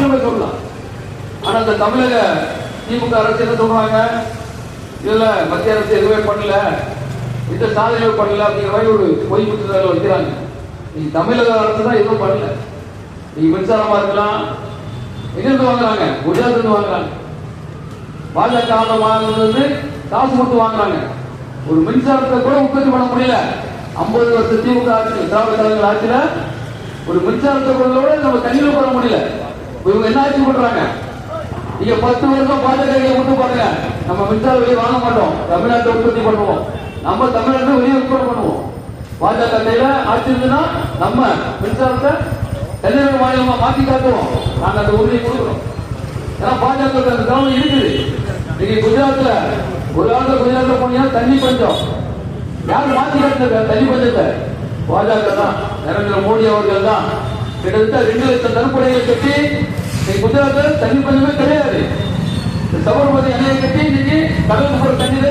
மாநிலமே சொல்லலாம். ஆனா இந்த தமிழக திமுக அரசு என்ன சொல்றாங்க, இல்ல மத்திய அரசு எதுவுமே பண்ணல, இந்த சாதனைகள் பண்ணல அப்படிங்கிற மாதிரி ஒரு பொய் குற்றச்சாட்டு வைக்கிறாங்க. நீங்க தமிழக அரசு தான் எதுவும் பண்ணல. நீங்க மின்சாரமா இருக்கலாம், எங்கிருந்து வாங்குறாங்க, குஜராத் இருந்து வாங்குறாங்க. பாஜக மாநிலத்திலிருந்து காசு கொடுத்து வாங்குறாங்க. ஒரு மின்சாரத்தை கூட உற்பத்தி பண்ண முடியல. 50 வருஷ திமுக ஆட்சி, திராவிட கழகங்கள் ஆட்சியில ஒரு மின்சாரத்தை கூட நம்ம தண்ணியில் போட முடியல. இவங்க என்ன ஆட்சி பண்றாங்க, நீங்க 10 வருஷம் பாஜக மட்டும் பாருங்க, நம்ம மின்சார வெளியே வாங்க மாட்டோம், தமிழ்நாட்டை உற்பத்தி பண்ணுவோம், நம்ம தமிழ்நாட்டை வெளியே உற்பத்தி பண்ணுவோம். பாஜக கையில ஆட்சி இருந்துன்னா நம்ம மின்சாரத்தை தனியார் மாநிலமா மாற்றி காட்டுவோம். நாங்க அந்த உறுதியை கொடுக்கிறோம். ஏன்னா பாஜக அந்த கவனம் இருக்குது. நீங்க குஜராத்ல ஒரு ஆண்டு குஜராத்ல போனீங்கன்னா தண்ணி பஞ்சம். யார் மாற்றி காட்டுங்க தண்ணி பஞ்சத்தை? பாஜக தான், நரேந்திர மோடி அவர்கள் தான். கிட்டத்தட்ட 2 லட்சம் தடுப்படைகளை கட்டி குஜராத்ல தண்ணி பஞ்சமே கிடையாது. சபர்மதி அணையை கட்டி இன்னைக்கு கடலுக்கு போற தண்ணீர்